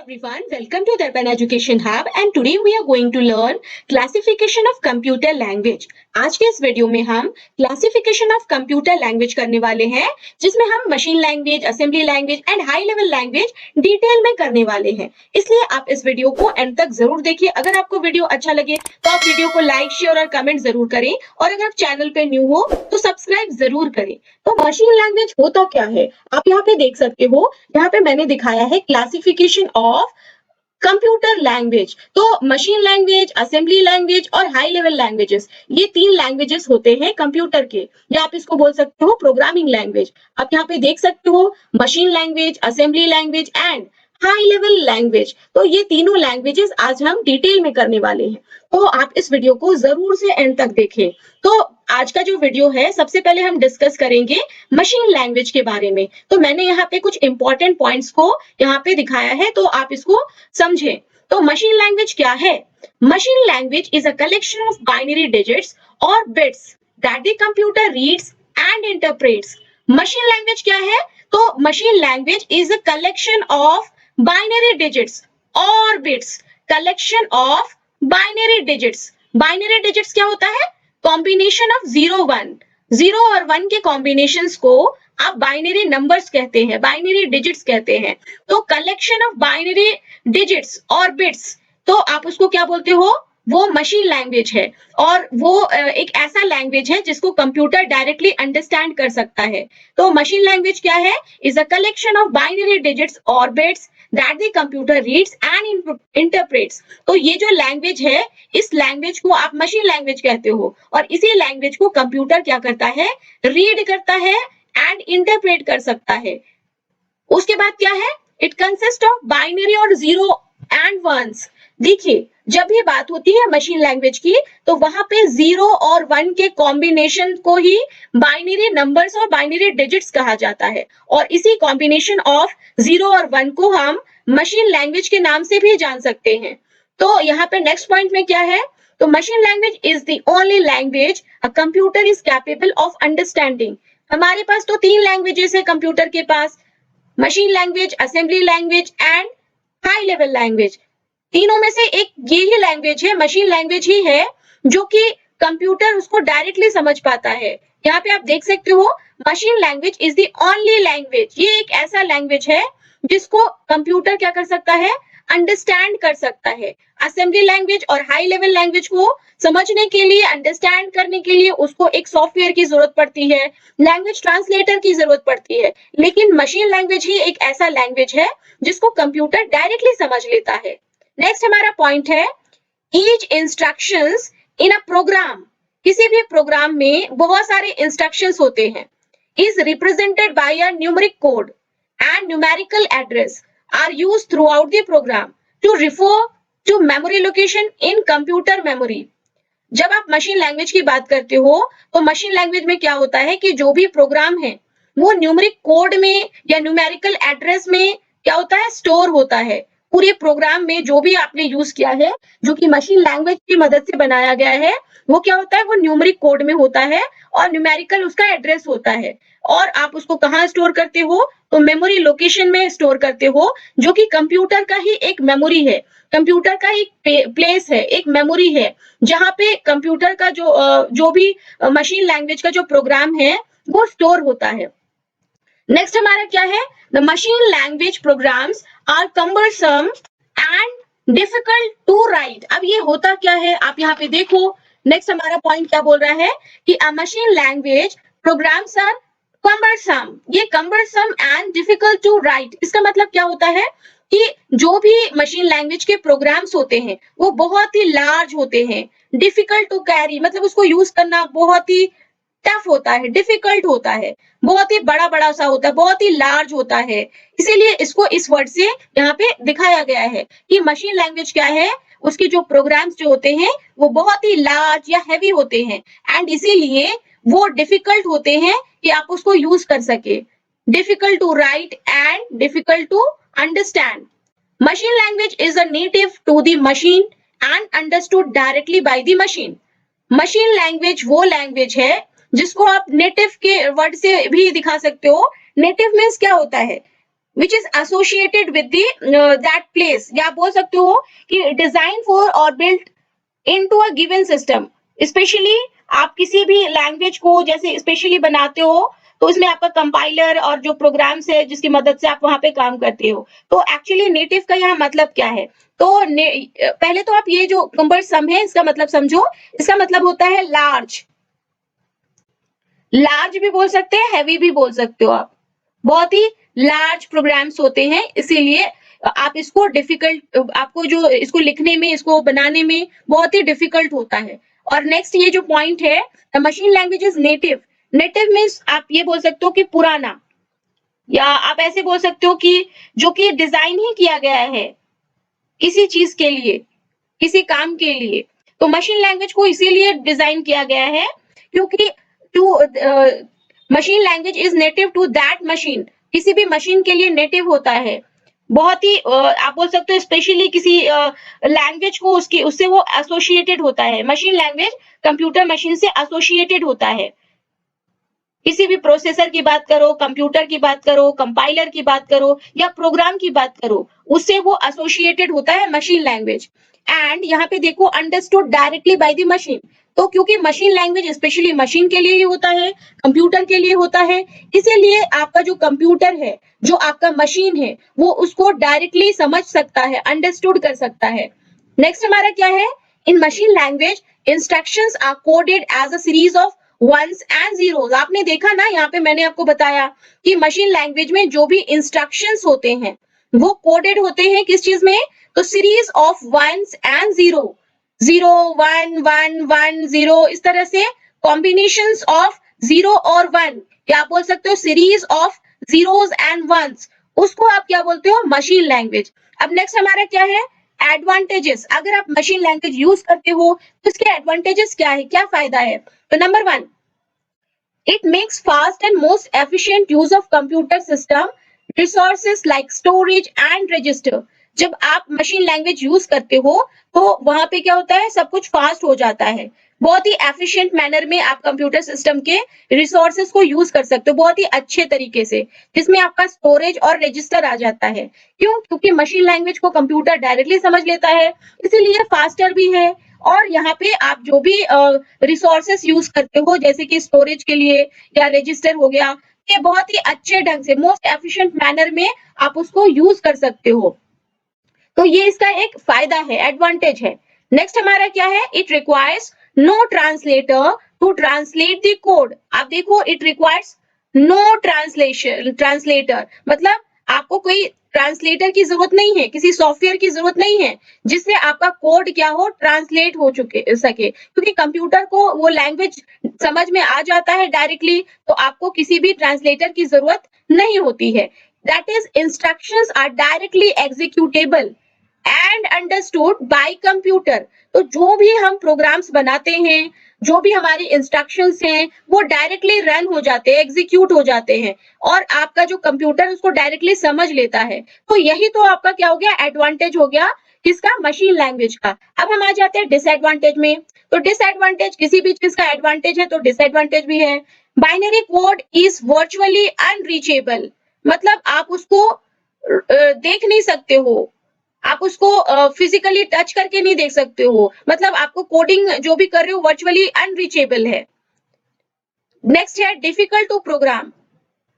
everyone, welcome to the Urban Education Hub and today we are going to learn classification of computer language. आज के इस video में हम classification of computer language करने वाले हैं जिसमें हम machine language, assembly language and high level language detail में करने वाले हैं। इसलिए आप इस वीडियो को एंड तक जरूर देखिए। अगर आपको वीडियो अच्छा लगे तो आप वीडियो को लाइक, शेयर और कमेंट जरूर करें और अगर आप चैनल पे न्यू हो तो सब्सक्राइब जरूर करें। तो मशीन लैंग्वेज होता क्या है आप यहाँ पे देख सकते हो। यहाँ पे मैंने दिखाया है क्लासिफिकेशन ऑफ कंप्यूटर लैंग्वेज। तो मशीन लैंग्वेज, असेंबली लैंग्वेज और हाई लेवल लैंग्वेजेस, ये 3 लैंग्वेजेस होते हैं कंप्यूटर के, या आप इसको बोल सकते हो प्रोग्रामिंग लैंग्वेज। आप यहाँ पे देख सकते हो machine language, assembly language and high level language. तो ये तीनों लैंग्वेजेस आज हम डिटेल में करने वाले हैं, तो आप इस वीडियो को जरूर से एंड तक देखें। तो आज का जो वीडियो है, सबसे पहले हम डिस्कस करेंगे मशीन लैंग्वेज के बारे में। तो मैंने यहाँ पे कुछ इंपॉर्टेंट पॉइंट्स को यहाँ पे दिखाया है, तो आप इसको समझें। तो मशीन लैंग्वेज क्या है? Machine language is a collection of binary digits और bits that the computer reads and interprets. Machine language क्या है? तो machine language is a collection of binary digits और bits, collection of binary digits. Binary digits क्या होता है? Combination of 0 1, 0 और 1 के कॉम्बिनेशंस को आप बाइनरी नंबर्स कहते हैं, बाइनरी डिजिट्स कहते हैं। तो कलेक्शन ऑफ बाइनरी डिजिट्स और बिट्स, तो आप उसको क्या बोलते हो? वो मशीन लैंग्वेज है। और वो एक ऐसा लैंग्वेज है जिसको कंप्यूटर डायरेक्टली अंडरस्टैंड कर सकता है। तो मशीन लैंग्वेज क्या है? Is a collection of binary digits और bits that the computer reads and interprets. तो ये जो लैंग्वेज है, इस लैंग्वेज को आप मशीन लैंग्वेज कहते हो और इसी लैंग्वेज को कंप्यूटर क्या करता है? रीड करता है एंड इंटरप्रेट कर सकता है। उसके बाद क्या है? इट कंसिस्ट ऑफ बाइनरी और 0 एंड 1s। देखिए, जब ये बात होती है मशीन लैंग्वेज की, तो वहां पे 0 और 1 के कॉम्बिनेशन को ही बाइनरी नंबर्स और बाइनरी डिजिट्स कहा जाता है और इसी कॉम्बिनेशन ऑफ 0 और 1 को हम मशीन लैंग्वेज के नाम से भी जान सकते हैं। तो यहाँ पे नेक्स्ट पॉइंट में क्या है? तो machine language is the only language a computer is capable of understanding. हमारे पास तो 3 लैंग्वेजेस है कंप्यूटर के पास, machine language, assembly language and high level language. तीनों में से एक ये ही लैंग्वेज है, मशीन लैंग्वेज ही है, जो कि कंप्यूटर उसको डायरेक्टली समझ पाता है। यहाँ पे आप देख सकते हो, machine language is the only language. ये एक ऐसा लैंग्वेज है जिसको कंप्यूटर क्या कर सकता है? अंडरस्टैंड कर सकता है। असेंबली लैंग्वेज और हाई लेवल लैंग्वेज को समझने के लिए, अंडरस्टैंड करने के लिए उसको एक सॉफ्टवेयर की जरूरत पड़ती है, लैंग्वेज ट्रांसलेटर की जरूरत पड़ती है। लेकिन मशीन लैंग्वेज ही एक ऐसा लैंग्वेज है जिसको कंप्यूटर डायरेक्टली समझ लेता है। नेक्स्ट हमारा पॉइंट है, each instructions in a program. किसी भी प्रोग्राम में बहुत सारे इंस्ट्रक्शंस होते हैं, is represented by a numeric code and numerical address are used throughout the program to refer to memory location in computer memory। जब आप मशीन लैंग्वेज की बात करते हो, तो मशीन लैंग्वेज में क्या होता है कि जो भी प्रोग्राम है वो न्यूमेरिक कोड में या न्यूमेरिकल एड्रेस में क्या होता है? स्टोर होता है। पूरे प्रोग्राम में जो भी आपने यूज किया है, जो कि मशीन लैंग्वेज की मदद से बनाया गया है, वो क्या होता है? वो न्यूमेरिक कोड में होता है और न्यूमेरिकल उसका एड्रेस होता है। और आप उसको कहाँ स्टोर करते हो? तो मेमोरी लोकेशन में स्टोर करते हो, जो कि कंप्यूटर का ही एक मेमोरी है, कंप्यूटर का एक प्लेस है, एक मेमोरी है, जहां पे कंप्यूटर का जो भी मशीन लैंग्वेज का जो प्रोग्राम है वो स्टोर होता है। नेक्स्ट हमारा क्या है? The machine language programs are cumbersome and difficult to write. अब ये होता क्या है, आप यहाँ पे देखो। नेक्स्ट हमारा पॉइंट क्या बोल रहा है कि a machine language programs are cumbersome. ये cumbersome and difficult to write, इसका मतलब क्या होता है कि जो भी मशीन लैंग्वेज के प्रोग्राम्स होते हैं वो बहुत ही लार्ज होते हैं। डिफिकल्ट टू कैरी मतलब उसको यूज करना बहुत ही टफ होता है, डिफिकल्ट होता है, बहुत ही बड़ा बड़ा सा होता है, बहुत ही लार्ज होता है। इसीलिए इसको इस वर्ड से यहाँ पे दिखाया गया है कि मशीन लैंग्वेज क्या है, उसके जो प्रोग्राम्स जो होते हैं वो बहुत ही लार्ज या हैवी होते हैं एंड इसीलिए वो डिफिकल्ट होते हैं कि आप उसको यूज कर सके। Difficult to write and difficult to understand. Machine language is a native to the machine and understood directly by the machine. Machine language वो लैंग्वेज है जिसको आप नेटिव के वर्ड से भी दिखा सकते हो। नेटिव मीन्स क्या होता है? which is associated with the that place, या आप बोल सकते हो कि डिजाइन फॉर और built into a given system. Specially आप किसी भी लैंग्वेज को जैसे स्पेशली बनाते हो तो इसमें आपका कंपाइलर और जो प्रोग्राम्स है जिसकी मदद से आप वहां पे काम करते हो। तो एक्चुअली नेटिव का यहाँ मतलब क्या है? तो पहले तो आप ये जो कम्बरसम है इसका मतलब समझो। इसका मतलब होता है लार्ज। लार्ज भी बोल सकते हैं, हैवी भी बोल सकते हो आप। बहुत ही लार्ज प्रोग्राम्स होते हैं, इसीलिए आप इसको डिफिकल्ट, आपको जो इसको लिखने में, इसको बनाने में बहुत ही डिफिकल्ट होता है। और नेक्स्ट ये जो पॉइंट है, the machine language is native. Native means आप ये बोल सकते हो कि पुराना, या आप ऐसे बोल सकते हो कि जो कि डिजाइन ही किया गया है किसी चीज के लिए, किसी काम के लिए। तो मशीन लैंग्वेज को इसीलिए डिजाइन किया गया है क्योंकि to machine language is native to that machine. किसी भी मशीन के लिए नेटिव होता है। बहुत ही आप बोल सकते हो स्पेशली किसी लैंग्वेज को उसकी उससे वो एसोसिएटेड होता है। मशीन लैंग्वेज कंप्यूटर मशीन से एसोसिएटेड होता है। किसी भी प्रोसेसर की बात करो, कंप्यूटर की बात करो, कंपाइलर की बात करो या प्रोग्राम की बात करो, उससे वो एसोसिएटेड होता है मशीन लैंग्वेज। एंड यहाँ पे देखो understood directly by the machine. तो क्योंकि मशीन लैंग्वेज स्पेशली मशीन के लिए ही होता है, कंप्यूटर के लिए होता है, इसीलिए आपका जो कंप्यूटर है, जो आपका मशीन है, वो उसको डायरेक्टली समझ सकता है, अंडरस्टूड कर सकता है। नेक्स्ट हमारा क्या है? In machine language instructions are coded as a series of ones and zeros. आपने देखा ना, यहाँ पे मैंने आपको बताया कि मशीन लैंग्वेज में जो भी इंस्ट्रक्शंस होते हैं वो कोडेड होते हैं किस चीज में? तो series of ones and zero, 0 1 1 1 0, इस तरह से कॉम्बिनेशंस ऑफ 0 और 1, या आप बोल सकते हो series of zeros and ones, उसको आप क्या बोलते हो? Machine language. अब नेक्स्ट हमारा क्या है? एडवांटेजेस। अगर आप मशीन लैंग्वेज यूज करते हो तो इसके एडवांटेजेस क्या है, क्या फायदा है? तो number 1, it makes fast and most efficient use of computer system resources like storage and register। जब आप मशीन लैंग्वेज यूज करते हो तो वहां पे क्या होता है? सब कुछ फास्ट हो जाता है। बहुत ही एफिशिएंट मैनर में आप कंप्यूटर सिस्टम के रिसोर्सेज को यूज कर सकते हो बहुत ही अच्छे तरीके से, जिसमें आपका स्टोरेज और रजिस्टर आ जाता है। क्यों? क्योंकि मशीन लैंग्वेज को कंप्यूटर डायरेक्टली समझ लेता है, इसीलिए फास्टर भी है। और यहाँ पे आप जो भी रिसोर्सेस यूज करते हो जैसे कि स्टोरेज के लिए या रजिस्टर हो गया, ये बहुत ही अच्छे ढंग से मोस्ट एफिशिएंट मैनर में आप उसको यूज कर सकते हो। तो ये इसका एक फायदा है, एडवांटेज है। नेक्स्ट हमारा क्या है? It requires no translator to translate the code. आप देखो, इट रिक्वायर्स नो ट्रांसलेटर, मतलब आपको कोई ट्रांसलेटर की जरूरत नहीं है, किसी सॉफ्टवेयर की जरूरत नहीं है जिससे आपका कोड क्या हो? ट्रांसलेट हो सके, क्योंकि कंप्यूटर को वो लैंग्वेज समझ में आ जाता है डायरेक्टली, तो आपको किसी भी ट्रांसलेटर की जरूरत नहीं होती है। That is instructions are directly executable and understood by computer. तो जो भी हम प्रोग्राम्स बनाते हैं, जो भी हमारी इंस्ट्रक्शंस हैं, वो डायरेक्टली रन हो जाते हैं, एग्जीक्यूट हो जाते हैं, और आपका जो कंप्यूटर उसको डायरेक्टली समझ लेता है। तो यही तो आपका क्या हो गया? एडवांटेज हो गया किसका? मशीन लैंग्वेज का। अब हम आ जाते हैं डिसएडवांटेज में। तो डिसएडवांटेज, किसी भी चीज का एडवांटेज है तो डिसएडवांटेज भी है। Binary code is virtually unreachable, मतलब आप उसको देख नहीं सकते हो, आप उसको फिजिकली टच करके नहीं देख सकते हो, मतलब आपको कोडिंग जो भी कर रहे हो वर्चुअली अनरीचेबल है। नेक्स्ट है difficult to program.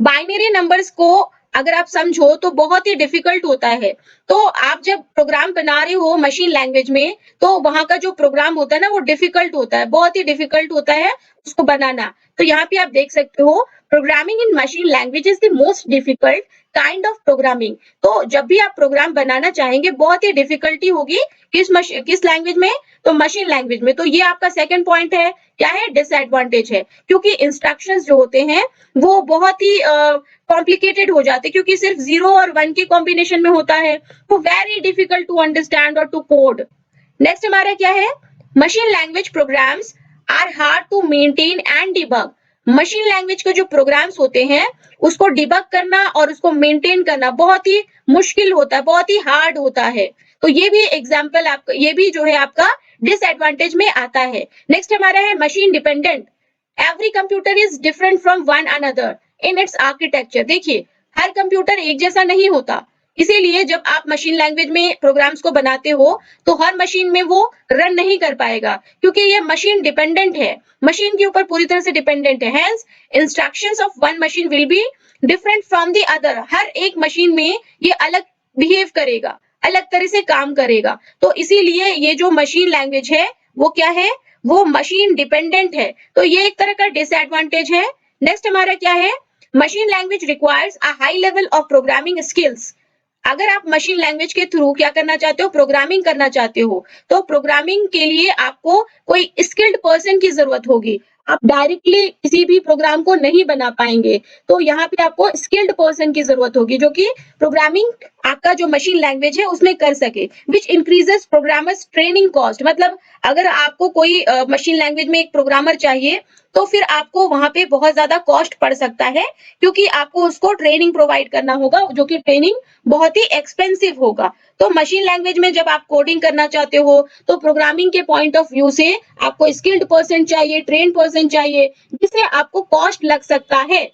Binary numbers को अगर आप समझो तो बहुत ही डिफिकल्ट होता है। तो आप जब प्रोग्राम बना रहे हो मशीन लैंग्वेज में, तो वहां का जो प्रोग्राम होता है ना, वो डिफिकल्ट होता है, बहुत ही डिफिकल्ट होता है उसको बनाना। तो यहाँ पे आप देख सकते हो, programming in machine language is the most difficult kind of programming. तो जब भी आप प्रोग्राम बनाना चाहेंगे, बहुत ही डिफिकल्टी होगी किस लैंग्वेज में? तो मशीन लैंग्वेज में। तो ये आपका सेकंड पॉइंट है, क्या है? डिसएडवांटेज है, क्योंकि इंस्ट्रक्शंस जो होते हैं वो बहुत ही कॉम्प्लिकेटेड हो जाते हैं, क्योंकि सिर्फ 0 और 1 के कॉम्बिनेशन में होता है, तो वेरी डिफिकल्ट टू अंडरस्टैंड और टू कोड। नेक्स्ट हमारा क्या है? Machine language programs are hard to maintain and debug. Machine language के जो प्रोग्राम्स होते हैं उसको डिबग करना और उसको मेंटेन करना बहुत ही मुश्किल होता है, बहुत ही हार्ड होता है। तो ये भी एग्जाम्पल आपका, ये भी जो है आपका डिसएडवांटेज में आता है। नेक्स्ट हमारा है machine dependent. Every computer is different from one another in its architecture. देखिए, हर कंप्यूटर एक जैसा नहीं होता, इसीलिए जब आप मशीन लैंग्वेज में प्रोग्राम्स को बनाते हो तो हर मशीन में वो रन नहीं कर पाएगा, क्योंकि ये मशीन डिपेंडेंट है, मशीन के ऊपर पूरी तरह से डिपेंडेंट है। Hence instructions of one machine will be different from the other. हर एक मशीन में ये अलग बिहेव करेगा, अलग तरह से काम करेगा। तो इसीलिए ये जो मशीन लैंग्वेज है वो क्या है, वो मशीन डिपेंडेंट है। तो ये एक तरह का डिसएडवांटेज है। नेक्स्ट हमारा क्या है, machine language requires a high level of programming skills. अगर आप मशीन लैंग्वेज के थ्रू क्या करना चाहते हो, प्रोग्रामिंग करना चाहते हो, तो प्रोग्रामिंग के लिए आपको कोई स्किल्ड पर्सन की जरूरत होगी। आप डायरेक्टली किसी भी प्रोग्राम को नहीं बना पाएंगे, तो यहाँ पे आपको स्किल्ड पर्सन की जरूरत होगी जो कि प्रोग्रामिंग आपका जो मशीन लैंग्वेज है उसमें कर सके, which increases programmers training cost. मतलब अगर आपको कोई मशीन लैंग्वेज में एक प्रोग्रामर चाहिए तो फिर आपको वहां पे बहुत ज्यादा कॉस्ट पड़ सकता है, क्योंकि आपको उसको ट्रेनिंग प्रोवाइड करना होगा, जो कि ट्रेनिंग बहुत ही एक्सपेंसिव होगा। तो मशीन लैंग्वेज में जब आप कोडिंग करना चाहते हो तो प्रोग्रामिंग के पॉइंट ऑफ व्यू से आपको स्किल्ड पर्सन चाहिए, ट्रेन पर्सन चाहिए, जिससे आपको कॉस्ट लग सकता है।